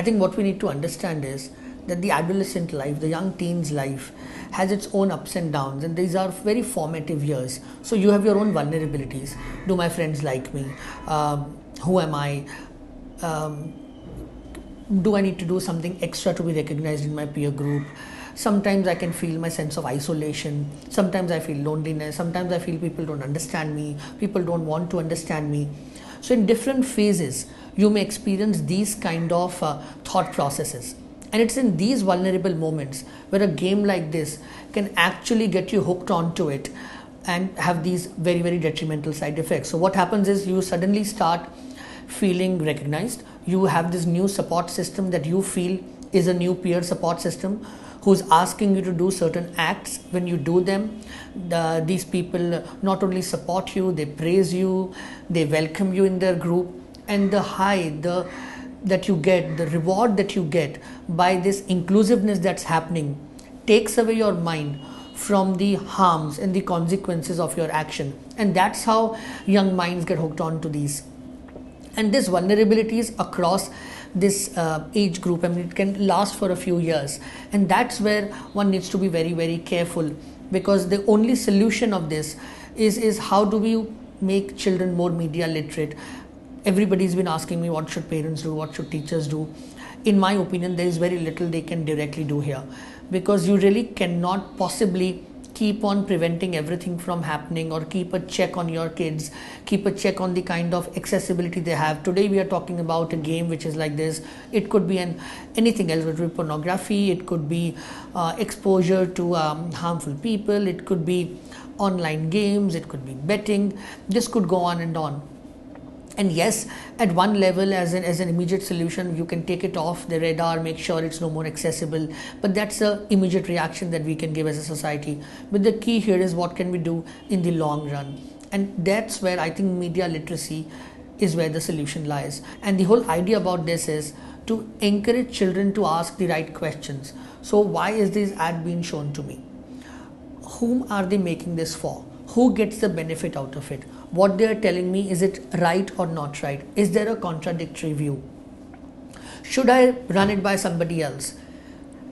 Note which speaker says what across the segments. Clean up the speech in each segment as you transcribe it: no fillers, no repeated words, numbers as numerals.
Speaker 1: think what we need to understand is that the adolescent life, the young teen's life, has its own ups and downs, and these are very formative years. So you have your own vulnerabilities. Do my friends like me? Who am I? Do I need to do something extra to be recognized in my peer group? Sometimes I can feel my sense of isolation. Sometimes I feel loneliness. Sometimes I feel people don't understand me. People don't want to understand me. So in different phases, you may experience these kind of thought processes. And it's in these vulnerable moments where a game like this can actually get you hooked onto it and have these very, very detrimental side effects. So what happens is you suddenly start feeling recognized. You have this new support system that you feel is a new peer support system who's asking you to do certain acts. When you do them, these people not only support you, they praise you, they welcome you in their group, and the high, that you get, the reward that you get by this inclusiveness that's happening takes away your mind from the harms and the consequences of your action. And that's how young minds get hooked on to these. And this vulnerabilities across this age group, I mean, it can last for a few years. And that's where one needs to be very, very careful, because the only solution of this is how do we make children more media literate. Everybody's been asking me, what should parents do? What should teachers do? In my opinion, there is very little they can directly do here, because you really cannot possibly keep on preventing everything from happening, or keep a check on your kids, keep a check on the kind of accessibility they have. Today we are talking about a game which is like this. It could be anything else. It could be pornography, it could be exposure to harmful people, it could be online games, it could be betting. This could go on and on. And yes, at one level, as an immediate solution, you can take it off the radar, make sure it's no more accessible. But that's an immediate reaction that we can give as a society. But the key here is what can we do in the long run? And that's where I think media literacy is where the solution lies. And the whole idea about this is to encourage children to ask the right questions. So why is this ad being shown to me? Whom are they making this for? Who gets the benefit out of it? What they are telling me, is it right or not right? Is there a contradictory view? Should I run it by somebody else?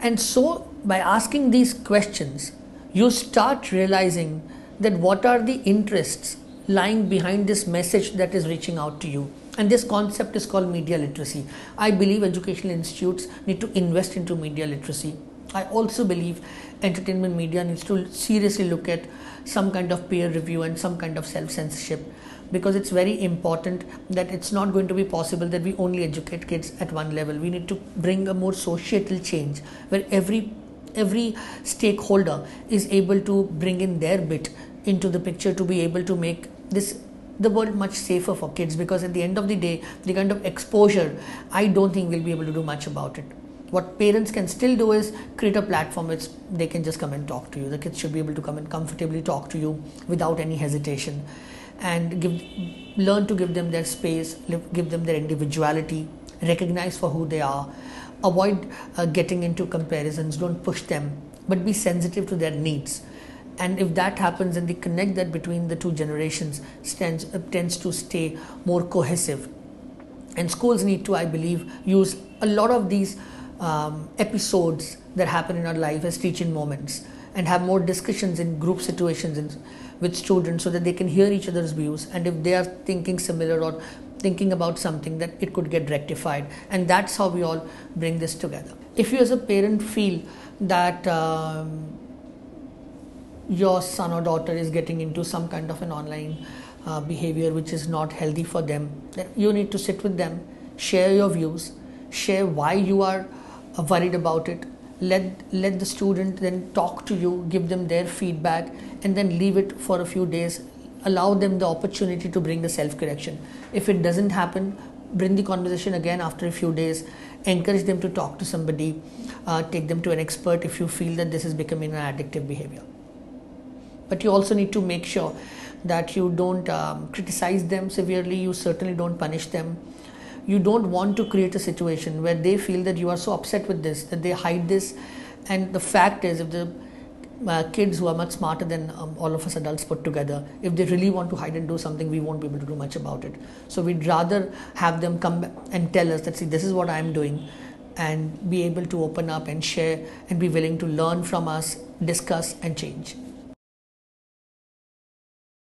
Speaker 1: And so by asking these questions, you start realizing that what are the interests lying behind this message that is reaching out to you. And this concept is called media literacy. I believe educational institutes need to invest into media literacy. I also believe entertainment media needs to seriously look at some kind of peer review and some kind of self-censorship, because it's very important that it's not going to be possible that we only educate kids at one level. We need to bring a more societal change where every stakeholder is able to bring in their bit into the picture to be able to make the world much safer for kids. Because at the end of the day, the kind of exposure, I don't think we'll be able to do much about it. What parents can still do is create a platform which they can just come and talk to you. The kids should be able to come and comfortably talk to you without any hesitation, and learn to give them their space, give them their individuality, recognize for who they are, avoid getting into comparisons, don't push them, but be sensitive to their needs. And if that happens, then the connect that between the two generations tends to stay more cohesive. And schools need to, I believe, use a lot of these episodes that happen in our life as teaching moments, and have more discussions in group situations with students, so that they can hear each other's views, and if they are thinking similar or thinking about something, that it could get rectified. And that's how we all bring this together. If you as a parent feel that your son or daughter is getting into some kind of an online behavior which is not healthy for them, then you need to sit with them, share your views, share why you are worried about it. Let the student then talk to you, give them their feedback, and then leave it for a few days. Allow them the opportunity to bring the self-correction. If it doesn't happen, bring the conversation again after a few days. Encourage them to talk to somebody, take them to an expert if you feel that this is becoming an addictive behavior. But you also need to make sure that you don't criticize them severely. You certainly don't punish them. You don't want to create a situation where they feel that you are so upset with this that they hide this. And the fact is, if the kids who are much smarter than all of us adults put together, if they really want to hide and do something, we won't be able to do much about it. So we'd rather have them come and tell us that, see, this is what I'm doing. and be able to open up and share and be willing to learn from us, discuss and change.